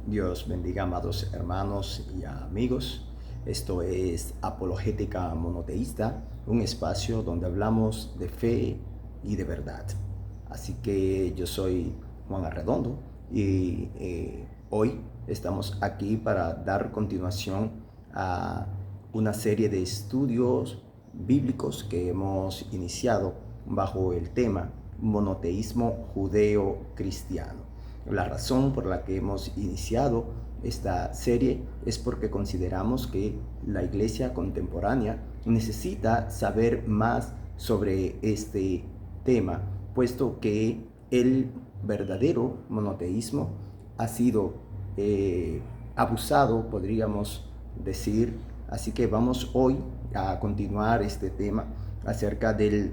Dios bendiga, amados hermanos y amigos. Esto es Apologética Monoteísta, un espacio donde hablamos de fe y de verdad. Así que yo soy Juan Arredondo y hoy estamos aquí para dar continuación a una serie de estudios bíblicos que hemos iniciado bajo el tema monoteísmo judeo-cristiano. La razón por la que hemos iniciado esta serie es porque consideramos que la iglesia contemporánea necesita saber más sobre este tema, puesto que el verdadero monoteísmo ha sido abusado, podríamos decir. Así que vamos hoy a continuar este tema acerca del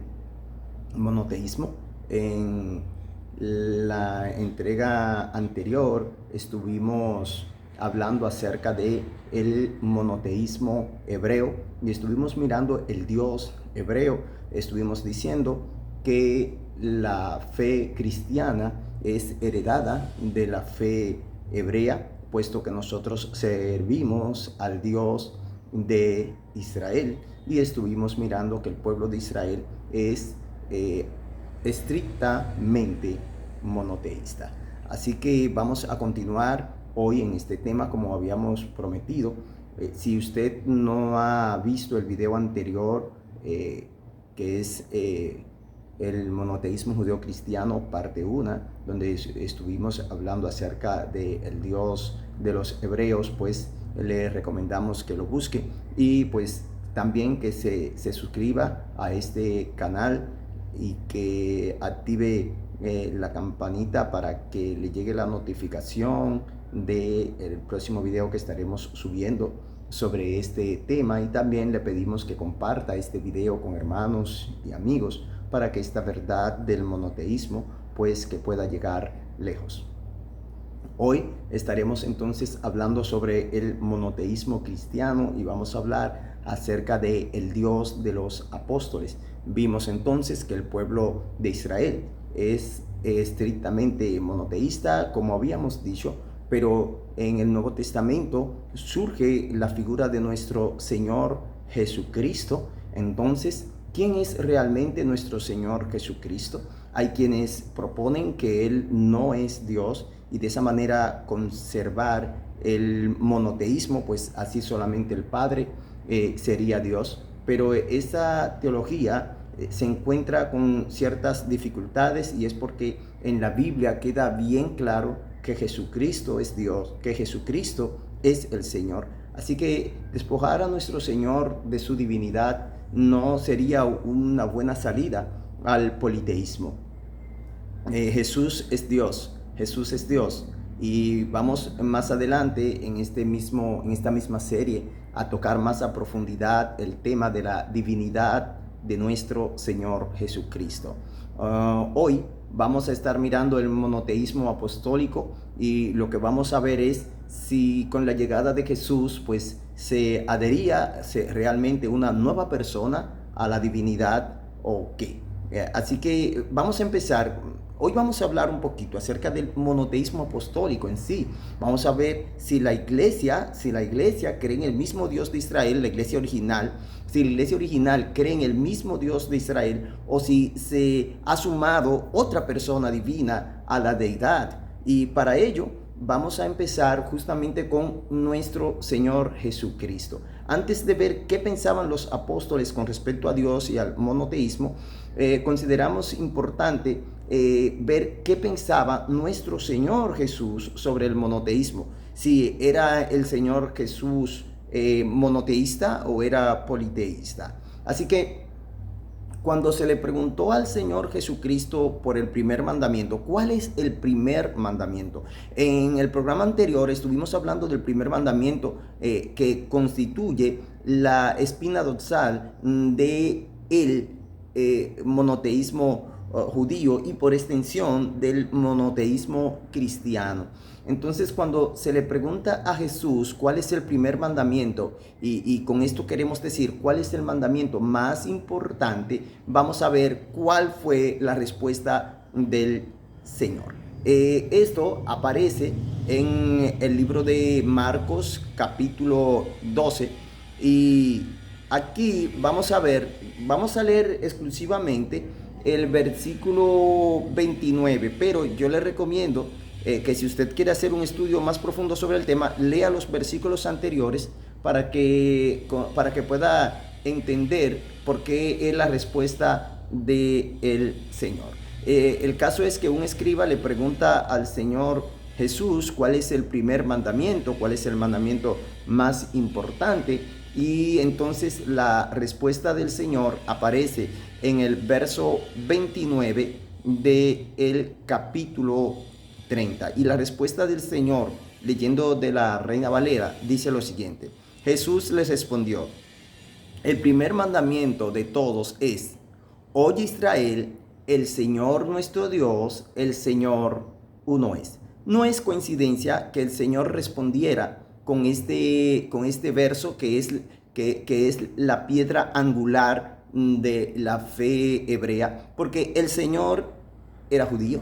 monoteísmo. En la entrega anterior estuvimos hablando acerca de el monoteísmo hebreo y estuvimos mirando el Dios hebreo. Estuvimos diciendo que la fe cristiana es heredada de la fe hebrea, puesto que nosotros servimos al Dios de Israel, y estuvimos mirando que el pueblo de Israel es estrictamente monoteísta. Así que vamos a continuar hoy en este tema como habíamos prometido. Si usted no ha visto el video anterior, que es el monoteísmo judeo-cristiano parte 1, donde estuvimos hablando acerca del Dios de los hebreos, pues le recomendamos que lo busque y pues también que se suscriba a este canal y que active la campanita para que le llegue la notificación del próximo video que estaremos subiendo sobre este tema. Y también le pedimos que comparta este video con hermanos y amigos para que esta verdad del monoteísmo pues que pueda llegar lejos. Hoy estaremos entonces hablando sobre el monoteísmo cristiano y vamos a hablar acerca de el Dios de los apóstoles. Vimos entonces que el pueblo de Israel es estrictamente monoteísta, como habíamos dicho, pero en el Nuevo Testamento surge la figura de nuestro Señor Jesucristo. Entonces, ¿quién es realmente nuestro Señor Jesucristo? Hay quienes proponen que Él no es Dios y de esa manera conservar el monoteísmo, pues así solamente el Padre sería Dios. Pero esa teología se encuentra con ciertas dificultades, y es porque en la Biblia queda bien claro que Jesucristo es Dios, que Jesucristo es el Señor. Así que despojar a nuestro Señor de su divinidad no sería una buena salida al politeísmo. Jesús es Dios, Jesús es Dios. Y vamos más adelante en esta misma serie a tocar más a profundidad el tema de la divinidad de nuestro Señor Jesucristo. Hoy vamos a estar mirando el monoteísmo apostólico y lo que vamos a ver es si con la llegada de Jesús pues se adhería realmente una nueva persona a la divinidad o qué. Así que vamos a empezar. Hoy vamos a hablar un poquito acerca del monoteísmo apostólico en sí. Vamos a ver si la iglesia cree en el mismo Dios de Israel, la iglesia original, si la iglesia original cree en el mismo Dios de Israel o si se ha sumado otra persona divina a la deidad. Y para ello vamos a empezar justamente con nuestro Señor Jesucristo. Antes de ver qué pensaban los apóstoles con respecto a Dios y al monoteísmo, consideramos importante ver qué pensaba nuestro Señor Jesús sobre el monoteísmo. Si era el Señor Jesús monoteísta o era politeísta. Así que cuando se le preguntó al Señor Jesucristo por el primer mandamiento, ¿cuál es el primer mandamiento? En el programa anterior estuvimos hablando del primer mandamiento que constituye la espina dorsal de el monoteísmo judío y por extensión del monoteísmo cristiano. Entonces, cuando se le pregunta a Jesús cuál es el primer mandamiento, y con esto queremos decir cuál es el mandamiento más importante, vamos a ver cuál fue la respuesta del Señor. Esto aparece en el libro de Marcos capítulo 12 y aquí vamos a leer exclusivamente el versículo 29, pero yo le recomiendo que si usted quiere hacer un estudio más profundo sobre el tema, lea los versículos anteriores para que pueda entender por qué es la respuesta del Señor. El caso es que un escriba le pregunta al Señor Jesús cuál es el primer mandamiento, cuál es el mandamiento más importante, y entonces la respuesta del Señor aparece en el verso 29 del capítulo 30. Y la respuesta del Señor, leyendo de la Reina Valera, dice lo siguiente: Jesús les respondió: el primer mandamiento de todos es: oye Israel, el Señor nuestro Dios, el Señor uno es. No es coincidencia que el Señor respondiera con este verso que es la piedra angular de la fe hebrea, porque el Señor era judío.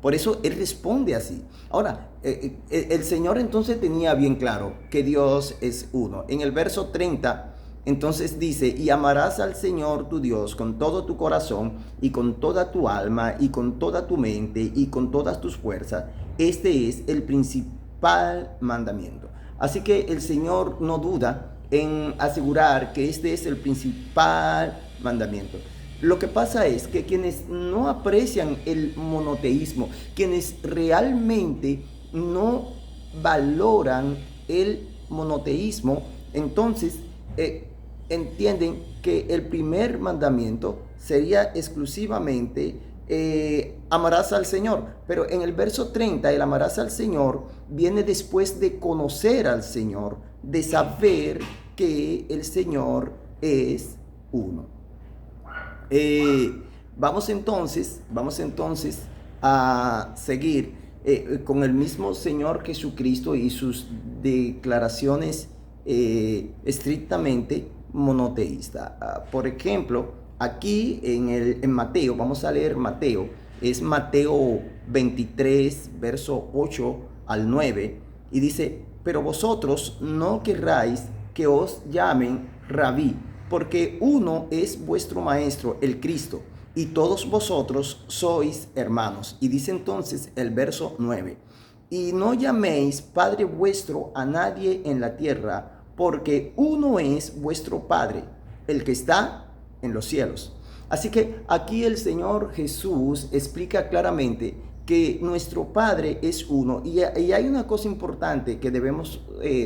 Por eso Él responde así. Ahora, el Señor entonces tenía bien claro que Dios es uno. En el verso 30, entonces dice: y amarás al Señor tu Dios con todo tu corazón y con toda tu alma y con toda tu mente y con todas tus fuerzas. Este es el principal mandamiento. Así que el Señor no duda en asegurar que este es el principal mandamiento. Lo que pasa es que quienes no aprecian el monoteísmo, quienes realmente no valoran el monoteísmo, entonces entienden que el primer mandamiento sería exclusivamente amarás al Señor. Pero en el verso 30, el amarás al Señor viene después de conocer al Señor, de saber que el Señor es uno. Vamos entonces a seguir con el mismo Señor Jesucristo y sus declaraciones estrictamente monoteístas. Por ejemplo, aquí en Mateo, vamos a leer Mateo, es Mateo 23, verso 8 al 9, y dice: pero vosotros no querráis que os llamen rabí, porque uno es vuestro maestro, el Cristo, y todos vosotros sois hermanos. Y dice entonces el verso 9: y no llaméis Padre vuestro a nadie en la tierra, porque uno es vuestro Padre, el que está en los cielos. Así que aquí el Señor Jesús explica claramente que nuestro Padre es uno. Y hay una cosa importante que debemos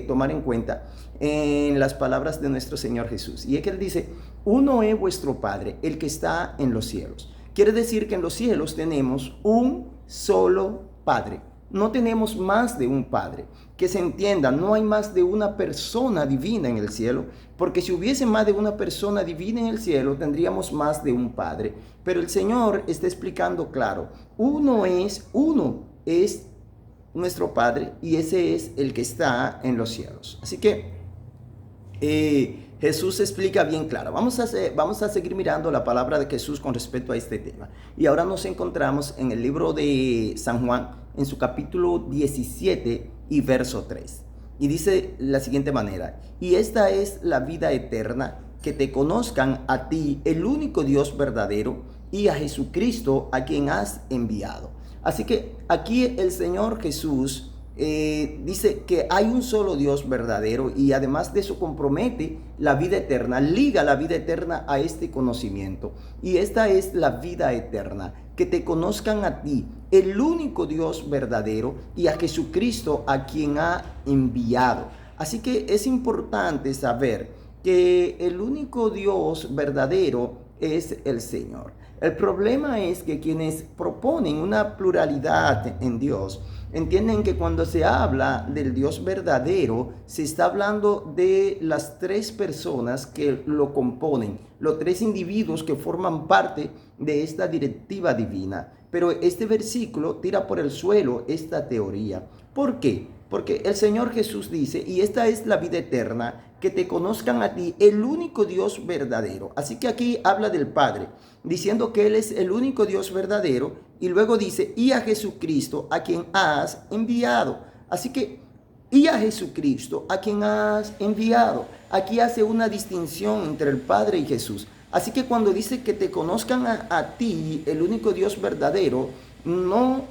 tomar en cuenta en las palabras de nuestro Señor Jesús. Y es que Él dice: uno es vuestro Padre, el que está en los cielos. Quiere decir que en los cielos tenemos un solo Padre. No tenemos más de un Padre. Que se entienda, no hay más de una persona divina en el cielo, porque si hubiese más de una persona divina en el cielo, tendríamos más de un Padre. Pero el Señor está explicando claro: uno es nuestro Padre, y ese es el que está en los cielos. Así que Jesús explica bien claro. Vamos a seguir mirando la palabra de Jesús con respecto a este tema. Y ahora nos encontramos en el libro de San Juan, en su capítulo 17 y verso 3. Y dice la siguiente manera: y esta es la vida eterna, que te conozcan a ti, el único Dios verdadero, y a Jesucristo, a quien has enviado. Así que aquí el Señor Jesús dice que hay un solo Dios verdadero, y además de eso compromete la vida eterna, liga la vida eterna a este conocimiento. Y esta es la vida eterna, que te conozcan a ti, el único Dios verdadero, y a Jesucristo, a quien ha enviado. Así que es importante saber que el único Dios verdadero es el Señor. El problema es que quienes proponen una pluralidad en Dios entienden que cuando se habla del Dios verdadero, se está hablando de las tres personas que lo componen, los tres individuos que forman parte de esta directiva divina. Pero este versículo tira por el suelo esta teoría. ¿Por qué? Porque el Señor Jesús dice: y esta es la vida eterna, que te conozcan a ti, el único Dios verdadero. Así que aquí habla del Padre, diciendo que Él es el único Dios verdadero, y luego dice, y a Jesucristo a quien has enviado. Así que, y a Jesucristo a quien has enviado. Aquí hace una distinción entre el Padre y Jesús. Así que cuando dice que te conozcan a ti, el único Dios verdadero, no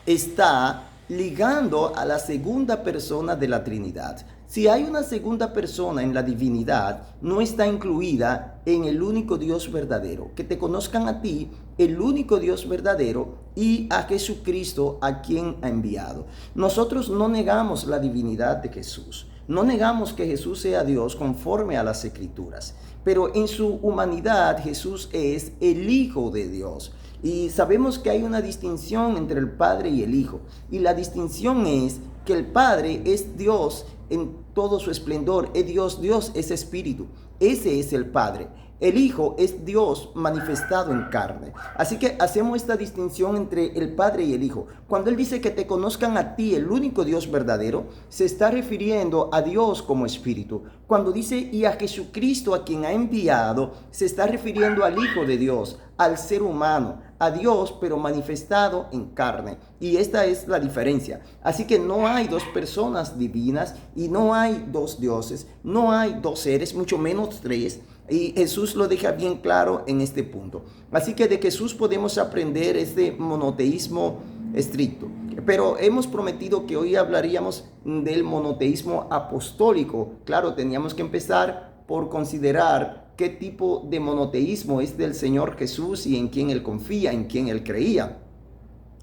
está ligando a la segunda persona de la Trinidad. Si hay una segunda persona en la divinidad, no está incluida en el único Dios verdadero. Que te conozcan a ti, el único Dios verdadero, y a Jesucristo a quien ha enviado. Nosotros no negamos la divinidad de Jesús. No negamos que Jesús sea Dios conforme a las Escrituras. Pero en su humanidad Jesús es el Hijo de Dios. Y sabemos que hay una distinción entre el Padre y el Hijo. Y la distinción es que el Padre es Dios en todo su esplendor. Es Dios, Dios es espíritu. Ese es el Padre. El Hijo es Dios manifestado en carne. Así que hacemos esta distinción entre el Padre y el Hijo. Cuando Él dice que te conozcan a ti, el único Dios verdadero, se está refiriendo a Dios como espíritu. Cuando dice y a Jesucristo a quien ha enviado, se está refiriendo al Hijo de Dios, al ser humano, a Dios pero manifestado en carne. Y esta es la diferencia. Así que no hay dos personas divinas y no hay dos dioses, no hay dos seres, mucho menos tres. Y Jesús lo deja bien claro en este punto. Así que de Jesús podemos aprender este monoteísmo estricto. Pero hemos prometido que hoy hablaríamos del monoteísmo apostólico. Claro, teníamos que empezar por considerar qué tipo de monoteísmo es del Señor Jesús y en quién Él confía, en quién Él creía.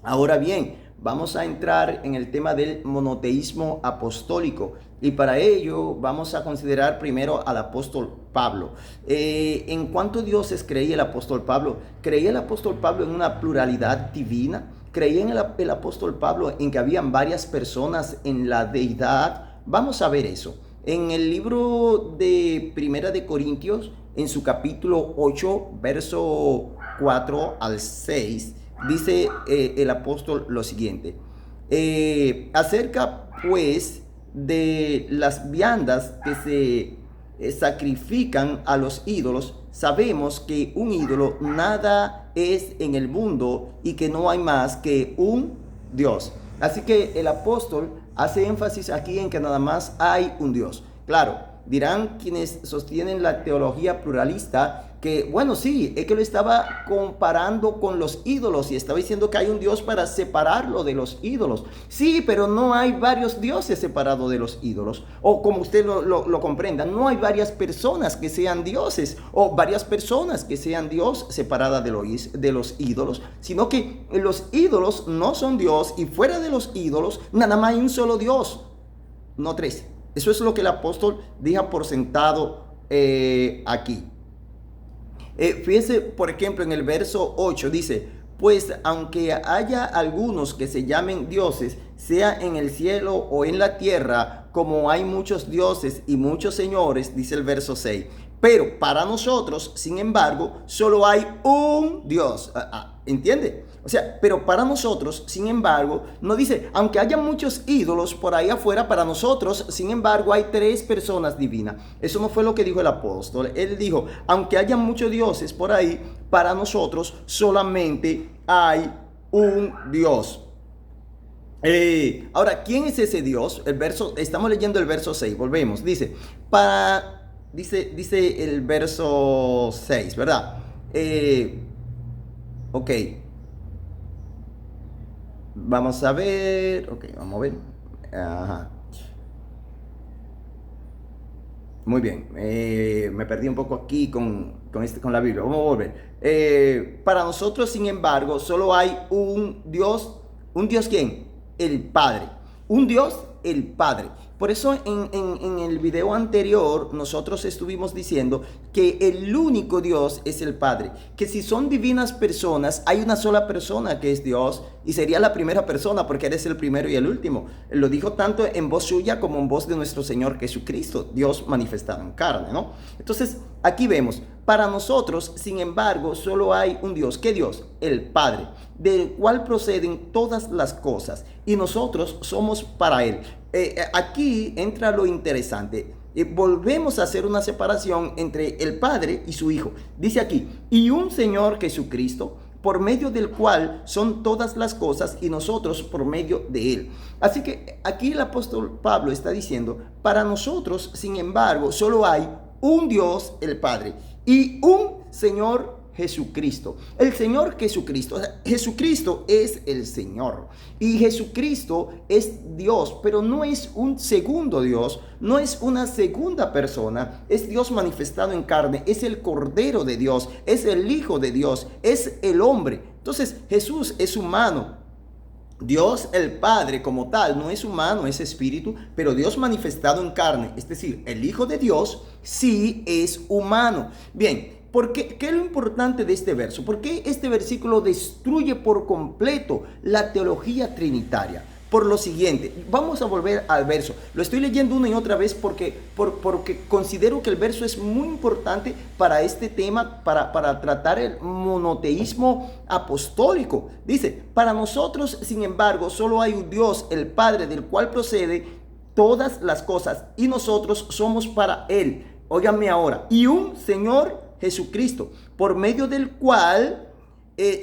Ahora bien, vamos a entrar en el tema del monoteísmo apostólico. Y para ello vamos a considerar primero al apóstol Pablo. ¿En cuántos dioses creía el apóstol Pablo? ¿Creía el apóstol Pablo en una pluralidad divina? ¿Creía en el apóstol Pablo en que habían varias personas en la deidad? Vamos a ver eso. En el libro de Primera de Corintios, en su capítulo 8, verso 4 al 6, dice el apóstol lo siguiente. Acerca pues de las viandas que se sacrifican a los ídolos, sabemos que un ídolo nada es en el mundo y que no hay más que un Dios. Así que el apóstol hace énfasis aquí en que nada más hay un Dios. Claro, dirán quienes sostienen la teología pluralista que, bueno, sí, es que lo estaba comparando con los ídolos y estaba diciendo que hay un Dios para separarlo de los ídolos. Sí, pero no hay varios dioses separados de los ídolos. O como usted lo comprenda, no hay varias personas que sean dioses o varias personas que sean Dios separadas de los ídolos, sino que los ídolos no son Dios y fuera de los ídolos nada más hay un solo Dios, no tres. Eso es lo que el apóstol deja por sentado aquí. Fíjense, por ejemplo, en el verso 8 dice, pues aunque haya algunos que se llamen dioses, sea en el cielo o en la tierra, como hay muchos dioses y muchos señores, dice el verso 6. Pero para nosotros, sin embargo, solo hay un Dios. ¿Entiende? O sea, pero para nosotros, sin embargo, no dice, aunque haya muchos ídolos por ahí afuera, para nosotros, sin embargo, hay tres personas divinas. Eso no fue lo que dijo el apóstol. Él dijo, aunque haya muchos dioses por ahí, para nosotros solamente hay un Dios. Ahora, ¿quién es ese Dios? Estamos leyendo el verso 6, volvemos. Dice el verso 6, ¿verdad? Ok. Vamos a ver. Ok, vamos a ver. Ajá. Muy bien. Me perdí un poco aquí con la Biblia. Vamos a volver. Para nosotros, sin embargo, solo hay un Dios. ¿Un Dios quién? El Padre. Un Dios, el Padre. Por eso en el video anterior nosotros estuvimos diciendo que el único Dios es el Padre. Que si son divinas personas, hay una sola persona que es Dios y sería la primera persona porque Él es el primero y el último. Él lo dijo tanto en voz suya como en voz de nuestro Señor Jesucristo, Dios manifestado en carne, ¿no? Entonces, aquí vemos, para nosotros, sin embargo, solo hay un Dios. ¿Qué Dios? El Padre, del cual proceden todas las cosas y nosotros somos para Él. Aquí entra lo interesante. Volvemos a hacer una separación entre el Padre y su Hijo. Dice aquí, y un Señor Jesucristo, por medio del cual son todas las cosas y nosotros por medio de él. Así que aquí el apóstol Pablo está diciendo, para nosotros, sin embargo, solo hay un Dios, el Padre, y un Señor Jesucristo. El Señor Jesucristo. O sea, Jesucristo es el Señor. Y Jesucristo es Dios, pero no es un segundo Dios, no es una segunda persona, es Dios manifestado en carne, es el Cordero de Dios, es el Hijo de Dios, es el hombre. Entonces Jesús es humano. Dios el Padre como tal no es humano, es espíritu, pero Dios manifestado en carne, es decir, el Hijo de Dios sí es humano. Bien, ¿qué es lo importante de este verso? Porque este versículo destruye por completo la teología trinitaria. Por lo siguiente, vamos a volver al verso. Lo estoy leyendo una y otra vez porque considero que el verso es muy importante para este tema, para tratar el monoteísmo apostólico. Dice, para nosotros, sin embargo, solo hay un Dios, el Padre, del cual procede todas las cosas, y nosotros somos para Él. Óiganme ahora, y un Señor Jesucristo, por medio del cual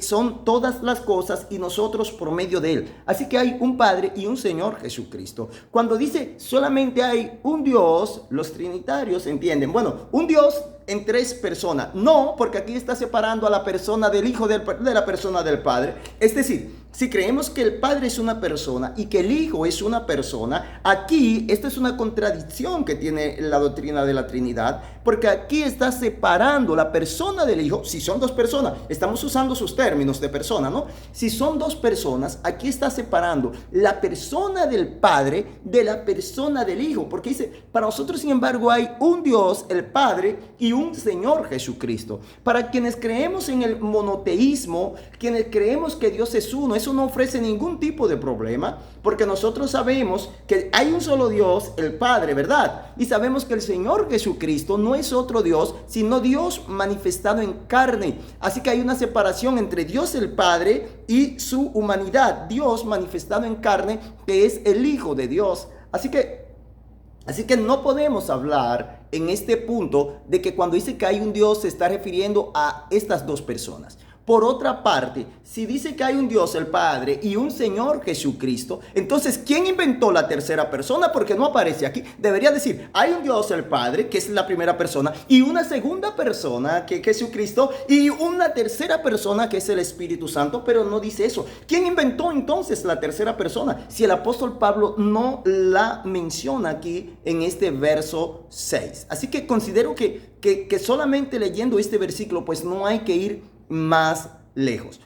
son todas las cosas y nosotros por medio de él. Así que hay un Padre y un Señor Jesucristo. Cuando dice solamente hay un Dios, los trinitarios entienden, bueno, un Dios en tres personas. No, porque aquí está separando a la persona del Hijo de la persona del Padre. Es decir, si creemos que el Padre es una persona y que el Hijo es una persona, aquí esta es una contradicción que tiene la doctrina de la Trinidad, porque aquí está separando la persona del Hijo. Si son dos personas, estamos usando sus términos de persona, ¿no? Si son dos personas, aquí está separando la persona del Padre de la persona del Hijo, porque dice, para nosotros sin embargo hay un Dios, el Padre, y un Señor Jesucristo. Para quienes creemos en el monoteísmo, quienes creemos que Dios es uno, eso no ofrece ningún tipo de problema, porque nosotros sabemos que hay un solo Dios, el Padre, ¿verdad? Y sabemos que el Señor Jesucristo no es otro Dios, sino Dios manifestado en carne. Así que hay una separación entre Dios el Padre y su humanidad, Dios manifestado en carne, que es el Hijo de Dios. Así que no podemos hablar en este punto de que cuando dice que hay un Dios se está refiriendo a estas dos personas. Por otra parte, si dice que hay un Dios, el Padre, y un Señor Jesucristo, entonces, ¿quién inventó la tercera persona? Porque no aparece aquí. Debería decir, hay un Dios, el Padre, que es la primera persona, y una segunda persona, que es Jesucristo, y una tercera persona, que es el Espíritu Santo, pero no dice eso. ¿Quién inventó entonces la tercera persona? Si el apóstol Pablo no la menciona aquí en este verso 6. Así que considero que solamente leyendo este versículo, pues no hay que ir más lejos.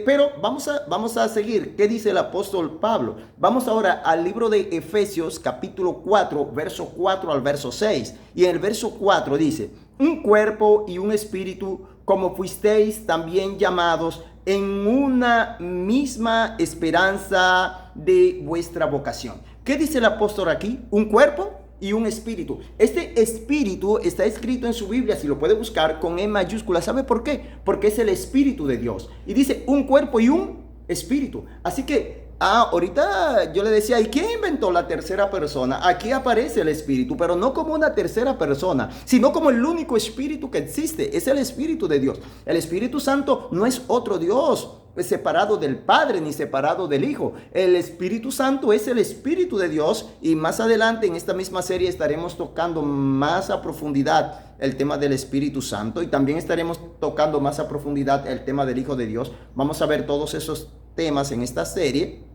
Pero vamos a seguir. ¿Qué dice el apóstol Pablo? Vamos ahora al libro de Efesios capítulo 4, verso 4 al verso 6. Y en el verso 4 dice, un cuerpo y un espíritu, como fuisteis también llamados en una misma esperanza de vuestra vocación. ¿Qué dice el apóstol aquí? Un cuerpo y un espíritu. Este espíritu está escrito en su Biblia, si lo puede buscar, con E mayúscula. ¿Sabe por qué? Porque es el Espíritu de Dios. Y dice un cuerpo y un espíritu. Así que, ahorita yo le decía, ¿y quién inventó la tercera persona? Aquí aparece el Espíritu, pero no como una tercera persona, sino como el único Espíritu que existe. Es el Espíritu de Dios. El Espíritu Santo no es otro Dios separado del Padre ni separado del Hijo. El Espíritu Santo es el Espíritu de Dios, y más adelante en esta misma serie estaremos tocando más a profundidad el tema del Espíritu Santo, y también estaremos tocando más a profundidad el tema del Hijo de Dios. Vamos a ver todos esos temas en esta serie.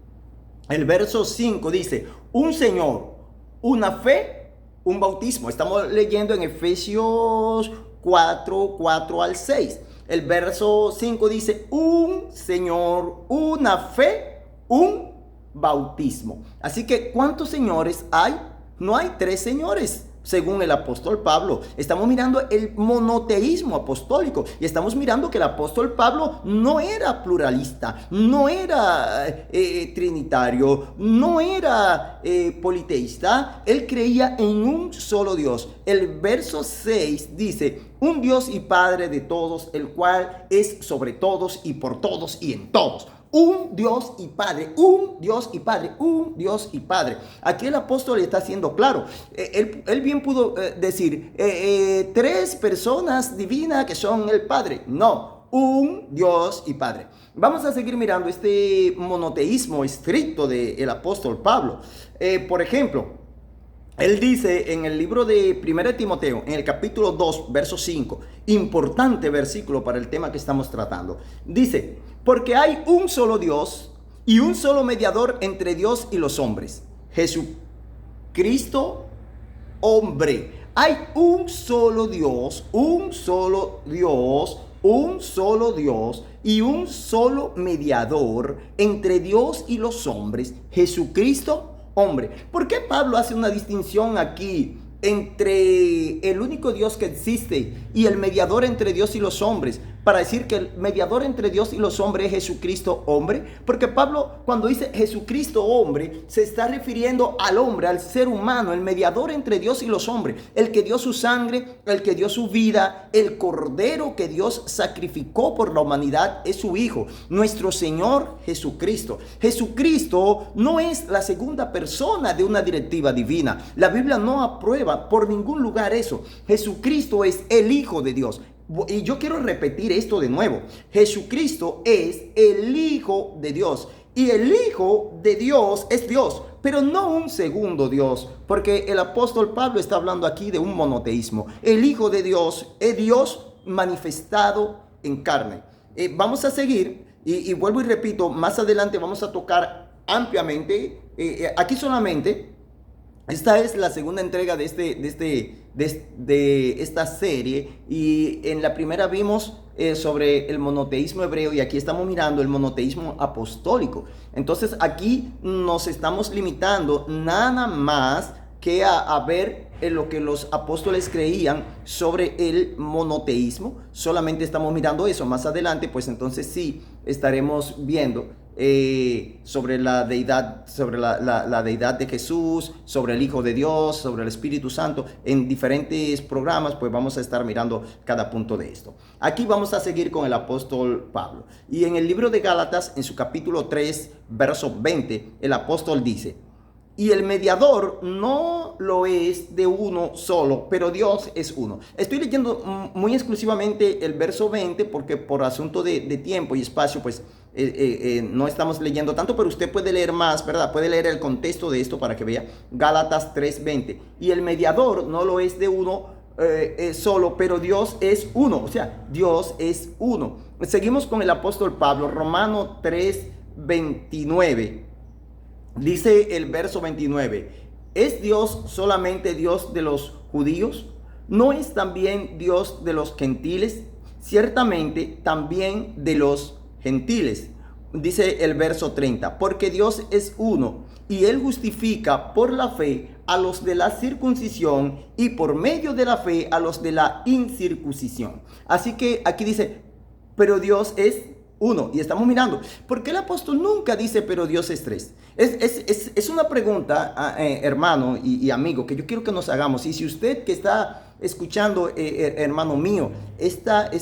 El verso 5 dice, un Señor, una fe, un bautismo. Estamos leyendo en Efesios 4 al 6. El verso 5 dice, un Señor, una fe, un bautismo. Así que, ¿cuántos señores hay? No hay tres señores, según el apóstol Pablo. Estamos mirando el monoteísmo apostólico, y estamos mirando que el apóstol Pablo no era pluralista, no era trinitario, no era politeísta. Él creía en un solo Dios. El verso 6 dice, un Dios y Padre de todos, el cual es sobre todos y por todos y en todos. Un Dios y Padre, un Dios y Padre, un Dios y Padre. Aquí el apóstol está siendo claro. Él bien pudo decir tres personas divinas que son el Padre. No, un Dios y Padre. Vamos a seguir mirando este monoteísmo estricto del apóstol Pablo. Por ejemplo, él dice en el libro de 1 Timoteo, en el capítulo 2, verso 5, importante versículo para el tema que estamos tratando. Dice, porque hay un solo Dios y un solo mediador entre Dios y los hombres, Jesucristo, hombre. Hay un solo Dios, un solo Dios, un solo Dios y un solo mediador entre Dios y los hombres, Jesucristo, hombre. ¿Por qué Pablo hace una distinción aquí entre el único Dios que existe y el mediador entre Dios y los hombres? Para decir que el mediador entre Dios y los hombres es Jesucristo, hombre. Porque Pablo, cuando dice Jesucristo, hombre, se está refiriendo al hombre, al ser humano, el mediador entre Dios y los hombres, el que dio su sangre, el que dio su vida, el cordero que Dios sacrificó por la humanidad es su Hijo, nuestro Señor Jesucristo. Jesucristo no es la segunda persona de una directiva divina. La Biblia no aprueba por ningún lugar eso. Jesucristo es el Hijo de Dios. Y yo quiero repetir esto de nuevo. Jesucristo es el Hijo de Dios. Y el Hijo de Dios es Dios, pero no un segundo Dios. Porque el apóstol Pablo está hablando aquí de un monoteísmo. El Hijo de Dios es Dios manifestado en carne. Vamos a seguir y vuelvo y repito, más adelante vamos a tocar ampliamente. Aquí solamente, esta es la segunda entrega de esta serie, y en la primera vimos sobre el monoteísmo hebreo, y aquí estamos mirando el monoteísmo apostólico. Entonces aquí nos estamos limitando nada más que a ver lo que los apóstoles creían sobre el monoteísmo. Solamente estamos mirando eso. Más adelante, pues entonces sí estaremos viendo sobre la deidad, sobre la deidad de Jesús, sobre el Hijo de Dios, sobre el Espíritu Santo. En diferentes programas pues vamos a estar mirando cada punto de esto. Aquí vamos a seguir con el apóstol Pablo, y en el libro de Gálatas, en su capítulo 3, verso 20, el apóstol dice: y el mediador no lo es de uno solo, pero Dios es uno. Estoy leyendo muy exclusivamente el verso 20 porque por asunto de tiempo y espacio, pues no estamos leyendo tanto, pero usted puede leer más, ¿verdad? Puede leer el contexto de esto para que vea. Gálatas 3:20. Y el mediador no lo es de uno solo, pero Dios es uno. O sea, Dios es uno. Seguimos con el apóstol Pablo, Romanos 3:29. Dice el verso 29, ¿es Dios solamente Dios de los judíos? ¿No es también Dios de los gentiles? Ciertamente también de los gentiles. Dice el verso 30, porque Dios es uno y Él justifica por la fe a los de la circuncisión y por medio de la fe a los de la incircuncisión. Así que aquí dice, pero Dios es uno, y estamos mirando, ¿por qué el apóstol nunca dice pero Dios es tres? Es una pregunta, hermano y amigo, que yo quiero que nos hagamos. Y si usted que está escuchando, hermano mío, este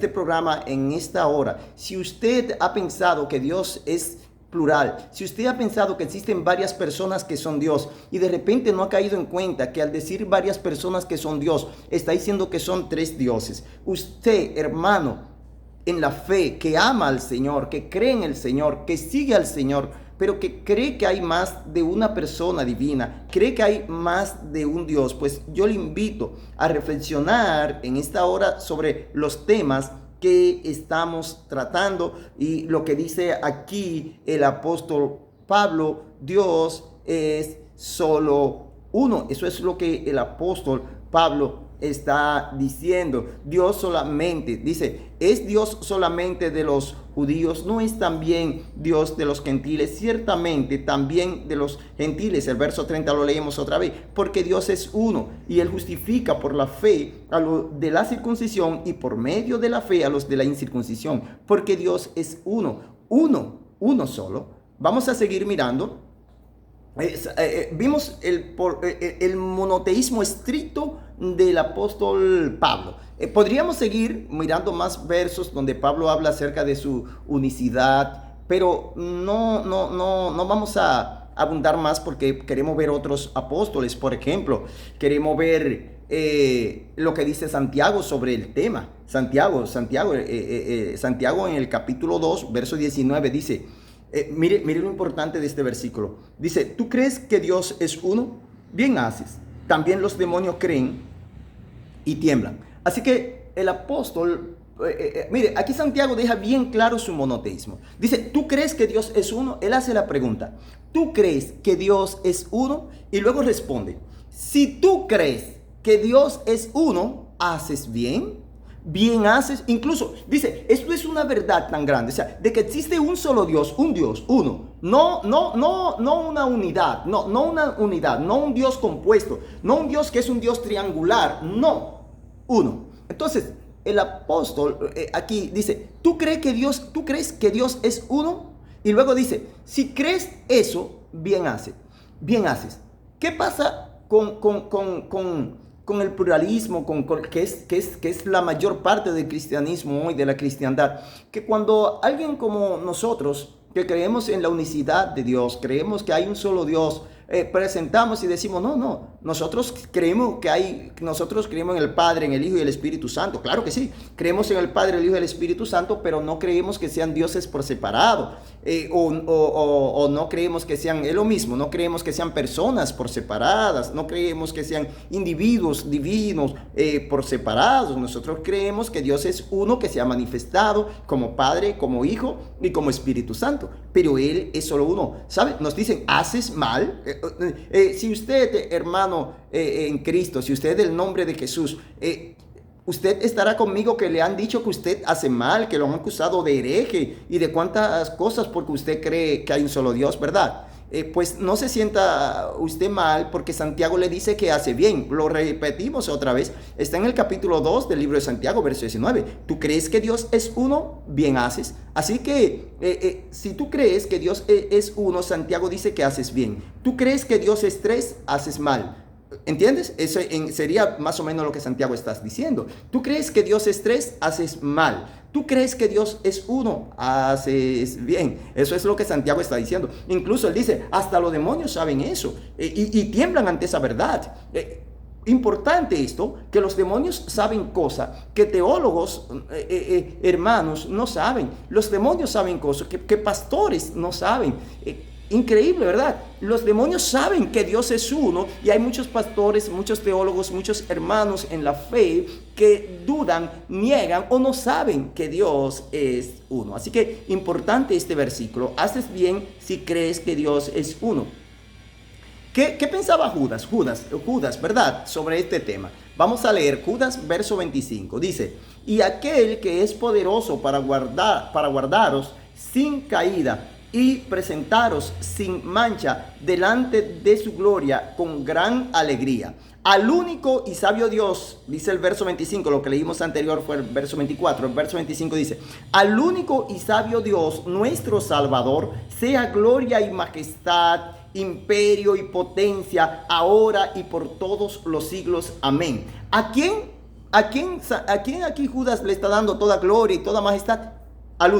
programa en esta hora, si usted ha pensado que Dios es plural, si usted ha pensado que existen varias personas que son Dios y de repente no ha caído en cuenta que al decir varias personas que son Dios, está diciendo que son tres dioses, usted, hermano, en la fe, que ama al Señor, que cree en el Señor, que sigue al Señor, pero que cree que hay más de una persona divina, cree que hay más de un Dios, pues yo le invito a reflexionar en esta hora sobre los temas que estamos tratando y lo que dice aquí el apóstol Pablo: Dios es solo uno. Eso es lo que el apóstol Pablo está diciendo. Dios solamente, dice, ¿es Dios solamente de los judíos? ¿No es también Dios de los gentiles? Ciertamente también de los gentiles. El verso 30 lo leemos otra vez. Porque Dios es uno y Él justifica por la fe a los de la circuncisión y por medio de la fe a los de la incircuncisión. Porque Dios es uno solo. Vamos a seguir mirando. Vimos el monoteísmo estricto del apóstol Pablo. Podríamos seguir mirando más versos donde Pablo habla acerca de su unicidad, pero no vamos a abundar más porque queremos ver otros apóstoles. Por ejemplo, queremos ver lo que dice Santiago sobre el tema. Santiago en el capítulo 2, verso 19 dice, mire lo importante de este versículo. Dice, ¿tú crees que Dios es uno? Bien haces. También los demonios creen y tiemblan. Así que el apóstol, mire, aquí Santiago deja bien claro su monoteísmo. Dice, ¿tú crees que Dios es uno? Él hace la pregunta, ¿tú crees que Dios es uno? Y luego responde, si tú crees que Dios es uno, ¿haces bien? Bien haces. Incluso dice, esto es una verdad tan grande, o sea, de que existe un solo Dios, uno. No una unidad, no una unidad, no un Dios compuesto, no un Dios que es un Dios triangular, no, uno. Entonces, el apóstol aquí dice, ¿tú crees que Dios es uno? Y luego dice, si crees eso, bien haces. ¿Qué pasa con el pluralismo, que es la mayor parte del cristianismo hoy, de la cristiandad? Que cuando alguien como nosotros, que creemos en la unicidad de Dios, creemos que hay un solo Dios, presentamos y decimos, nosotros creemos en el Padre, en el Hijo y el Espíritu Santo. Claro que sí, creemos en el Padre, el Hijo y el Espíritu Santo, pero no creemos que sean dioses por separado, o no creemos que sean, es lo mismo, no creemos que sean personas por separadas, no creemos que sean individuos divinos por separados. Nosotros creemos que Dios es uno, que se ha manifestado como Padre, como Hijo y como Espíritu Santo, pero Él es solo uno. ¿Sabe? Nos dicen, haces mal. Si usted, hermano en Cristo, si usted del nombre de Jesús, usted estará conmigo que le han dicho que usted hace mal, que lo han acusado de hereje y de cuantas cosas porque usted cree que hay un solo Dios, ¿verdad? Pues no se sienta usted mal, porque Santiago le dice que hace bien. Lo repetimos otra vez, está en el capítulo 2 del libro de Santiago, verso 19. ¿Tú crees que Dios es uno? Bien haces. Así que si tú crees que Dios es uno, Santiago dice que haces bien. ¿Tú crees que Dios es tres? Haces mal. ¿Entiendes? Eso sería más o menos lo que Santiago está diciendo. ¿Tú crees que Dios es tres? Haces mal. ¿Tú crees que Dios es uno? Haces bien. Eso es lo que Santiago está diciendo. Incluso él dice, hasta los demonios saben eso y tiemblan ante esa verdad. Importante esto, que los demonios saben cosas que teólogos, hermanos, no saben. Los demonios saben cosas que pastores no saben. Increíble, ¿verdad? Los demonios saben que Dios es uno, y hay muchos pastores, muchos teólogos, muchos hermanos en la fe que dudan, niegan o no saben que Dios es uno. Así que importante este versículo. Haces bien si crees que Dios es uno. ¿Qué pensaba Judas, ¿verdad? Sobre este tema. Vamos a leer Judas, verso 25. Dice, y aquel que es poderoso para guardaros sin caída y presentaros sin mancha delante de su gloria con gran alegría. Al único y sabio Dios, dice el verso 25, lo que leímos anterior fue el verso 24, el verso 25 dice, al único y sabio Dios, nuestro Salvador, sea gloria y majestad, imperio y potencia, ahora y por todos los siglos. Amén. ¿A quién aquí Judas le está dando toda gloria y toda majestad? Al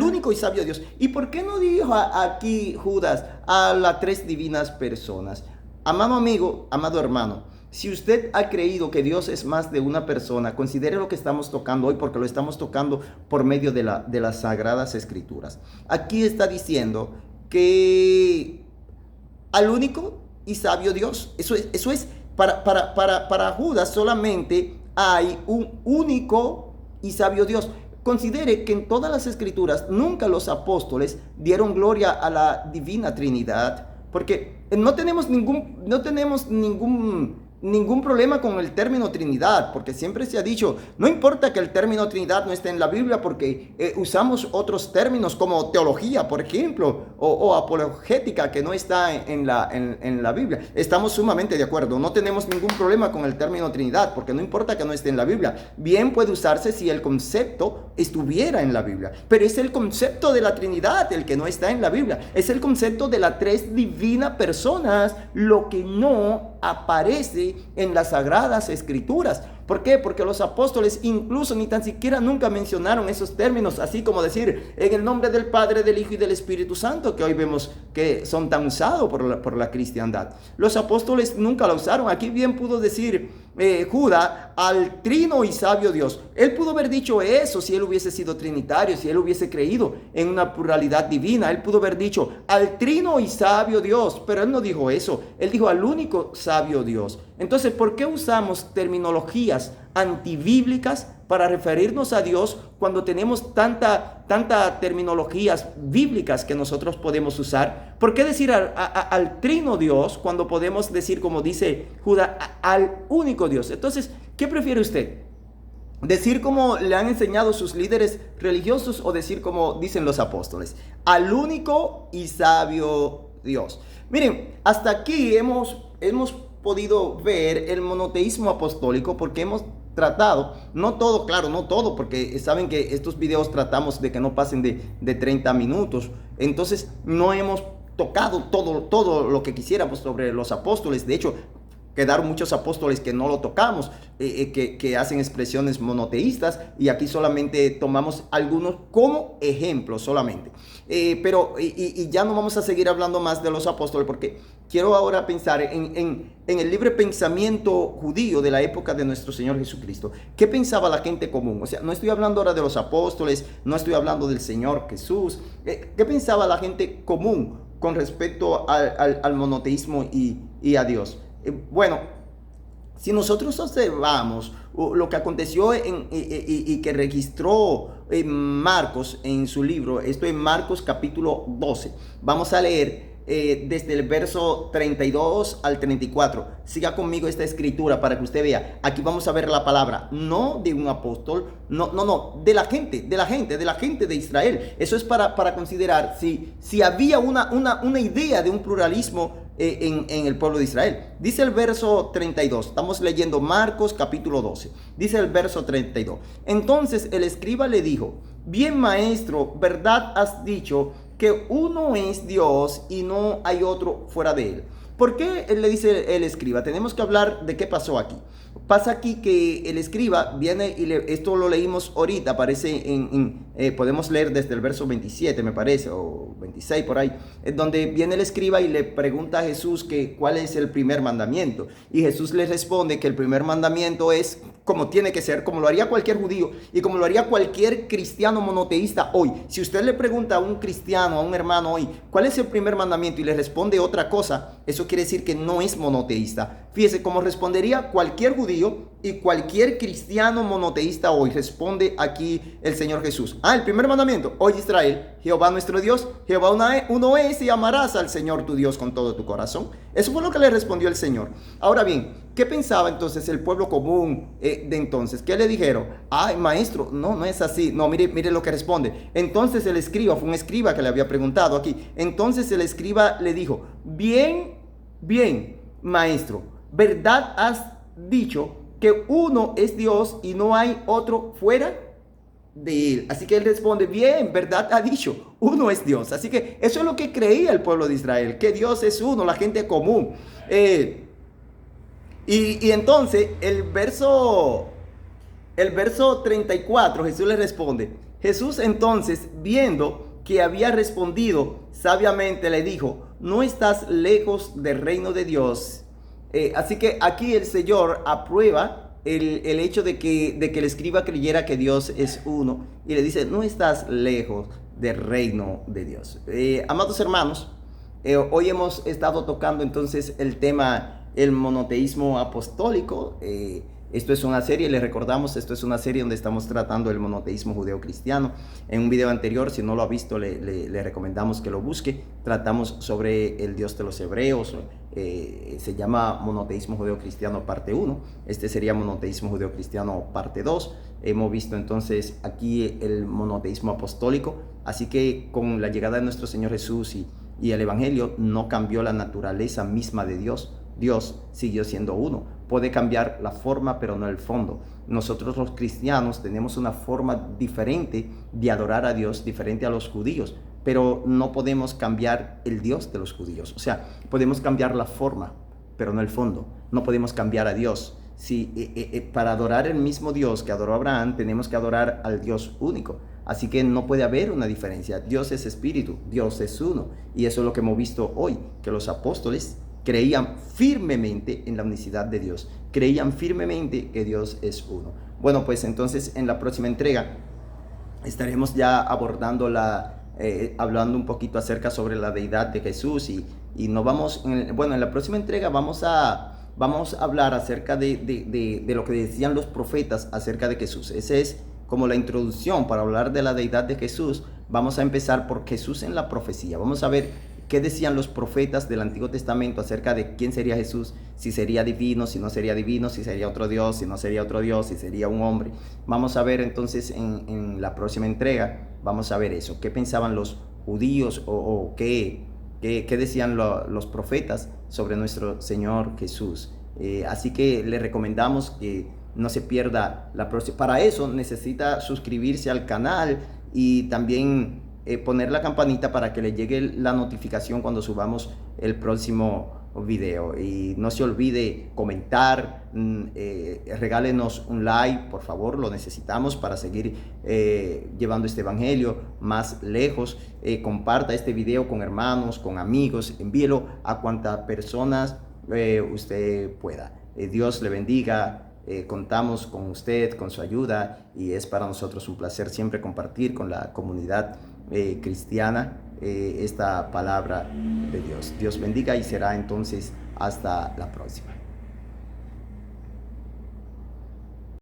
único y sabio Dios. ¿Y por qué no dijo aquí Judas a las tres divinas personas? Amado amigo, amado hermano, si usted ha creído que Dios es más de una persona, considere lo que estamos tocando hoy, porque lo estamos tocando por medio de las Sagradas Escrituras. Aquí está diciendo que al único y sabio Dios. Eso es para Judas solamente hay un único y sabio Dios. Considere que en todas las Escrituras nunca los apóstoles dieron gloria a la Divina Trinidad, porque no tenemos ningún problema con el término Trinidad, porque siempre se ha dicho, no importa que el término Trinidad no esté en la Biblia, porque usamos otros términos como teología, por ejemplo, o apologética, que no está en la Biblia. Estamos sumamente de acuerdo, no tenemos ningún problema con el término Trinidad, porque no importa que no esté en la Biblia. Bien puede usarse si el concepto estuviera en la Biblia, pero es el concepto de la Trinidad el que no está en la Biblia, es el concepto de las tres divinas personas lo que no aparece en las Sagradas Escrituras. ¿Por qué? Porque los apóstoles incluso ni tan siquiera nunca mencionaron esos términos, así como decir en el nombre del Padre, del Hijo y del Espíritu Santo, que hoy vemos que son tan usados por la cristiandad. Los apóstoles nunca lo usaron. Aquí bien pudo decir Judas al trino y sabio Dios. Él pudo haber dicho eso si él hubiese sido trinitario, si él hubiese creído en una pluralidad divina. Él pudo haber dicho al trino y sabio Dios, pero él no dijo eso. Él dijo al único sabio Dios. Entonces, ¿por qué usamos terminologías antibíblicas para referirnos a Dios cuando tenemos tanta terminologías bíblicas que nosotros podemos usar? ¿Por qué decir al trino Dios cuando podemos decir, como dice Judas, al único Dios? Entonces, ¿qué prefiere usted? ¿Decir como le han enseñado sus líderes religiosos o decir como dicen los apóstoles? Al único y sabio Dios. Miren, hasta aquí hemos podido ver el monoteísmo apostólico porque hemos tratado, no todo, claro, no todo, porque saben que estos videos tratamos de que no pasen de 30 minutos, entonces no hemos tocado todo lo que quisiéramos sobre los apóstoles. De hecho, quedaron muchos apóstoles que no lo tocamos, que hacen expresiones monoteístas, y aquí solamente tomamos algunos como ejemplos solamente. Pero ya no vamos a seguir hablando más de los apóstoles porque quiero ahora pensar en el libre pensamiento judío de la época de nuestro Señor Jesucristo. ¿Qué pensaba la gente común? O sea, no estoy hablando ahora de los apóstoles, no estoy hablando del Señor Jesús. ¿Qué pensaba la gente común con respecto al monoteísmo y a Dios? Bueno, si nosotros observamos lo que aconteció y que registró Marcos en su libro, esto es Marcos capítulo 12, vamos a leer desde el verso 32 al 34. Siga conmigo esta escritura para que usted vea. Aquí vamos a ver la palabra, no de un apóstol, no, de la gente de Israel. Eso es para considerar si había una idea de un pluralismo en el pueblo de Israel. Dice el verso 32, estamos leyendo Marcos capítulo 12, dice el verso 32. Entonces el escriba le dijo: bien, maestro, verdad has dicho que uno es Dios y no hay otro fuera de él. ¿Por qué le dice el escriba? Tenemos que hablar de qué pasó aquí. Pasa aquí que el escriba viene y esto lo leímos ahorita, aparece podemos leer desde el verso 27, me parece, o 26 por ahí, donde viene el escriba y le pregunta a Jesús que cuál es el primer mandamiento. Y Jesús le responde que el primer mandamiento es como tiene que ser, como lo haría cualquier judío y como lo haría cualquier cristiano monoteísta hoy. Si usted le pregunta a un cristiano, a un hermano hoy, ¿cuál es el primer mandamiento? Y le responde otra cosa, eso quiere decir que no es monoteísta. Fíjese cómo respondería cualquier judío y cualquier cristiano monoteísta hoy. Responde aquí el Señor Jesús. El primer mandamiento: oye Israel, Jehová nuestro Dios, Jehová uno es, y amarás al Señor tu Dios con todo tu corazón. Eso fue lo que le respondió el Señor. Ahora bien, ¿qué pensaba entonces el pueblo común de entonces? ¿Qué le dijeron? Maestro, no es así. No, mire lo que responde. Entonces el escriba, fue un escriba que le había preguntado aquí. Entonces el escriba le dijo: bien, maestro, verdad has dicho que uno es Dios y no hay otro fuera de él. Así que él responde: bien, verdad ha dicho, uno es Dios. Así que eso es lo que creía el pueblo de Israel, que Dios es uno, la gente común. Y entonces el verso 34, Jesús le responde. Jesús entonces, viendo que había respondido sabiamente, le dijo: no estás lejos del reino de Dios. Así que aquí el Señor aprueba el hecho de que el escriba creyera que Dios es uno, y le dice: no estás lejos del reino de Dios. Amados hermanos, hoy hemos estado tocando entonces el tema, el monoteísmo apostólico. Esto es una serie, les recordamos, esto es una serie donde estamos tratando el monoteísmo judeo-cristiano. En un video anterior, si no lo ha visto, le recomendamos que lo busque. Tratamos sobre el Dios de los hebreos, se llama monoteísmo judeo-cristiano parte 1. Este sería monoteísmo judeo-cristiano parte 2. Hemos visto entonces aquí el monoteísmo apostólico. Así que con la llegada de nuestro Señor Jesús y el Evangelio no cambió la naturaleza misma de Dios. Dios siguió siendo uno. Puede cambiar la forma, pero no el fondo. Nosotros los cristianos tenemos una forma diferente de adorar a Dios, diferente a los judíos, pero no podemos cambiar el Dios de los judíos. O sea, podemos cambiar la forma, pero no el fondo. No podemos cambiar a Dios. Para adorar el mismo Dios que adoró Abraham, tenemos que adorar al Dios único. Así que no puede haber una diferencia. Dios es espíritu, Dios es uno. Y eso es lo que hemos visto hoy, que los apóstoles creían firmemente en la unicidad de Dios, creían firmemente que Dios es uno. Bueno, pues entonces en la próxima entrega estaremos ya abordando hablando un poquito acerca sobre la deidad de Jesús y nos vamos, en la próxima entrega vamos a hablar acerca de lo que decían los profetas acerca de Jesús. Ese es como la introducción para hablar de la deidad de Jesús. Vamos a empezar por Jesús en la profecía. Vamos a ver qué decían los profetas del Antiguo Testamento acerca de quién sería Jesús, si sería divino, si no sería divino, si sería otro Dios, si no sería otro Dios, si sería un hombre. Vamos a ver entonces en la próxima entrega, vamos a ver eso, qué pensaban los judíos o qué decían los profetas sobre nuestro Señor Jesús. Así que le recomendamos que no se pierda la próxima. Para eso necesita suscribirse al canal y también poner la campanita para que le llegue la notificación cuando subamos el próximo video. Y no se olvide comentar, regálenos un like, por favor, lo necesitamos para seguir llevando este evangelio más lejos. Comparta este video con hermanos, con amigos, envíelo a cuantas personas usted pueda. Dios le bendiga. Contamos con usted, con su ayuda, y es para nosotros un placer siempre compartir con la comunidad cristiana esta palabra de Dios. Dios bendiga y será entonces hasta la próxima.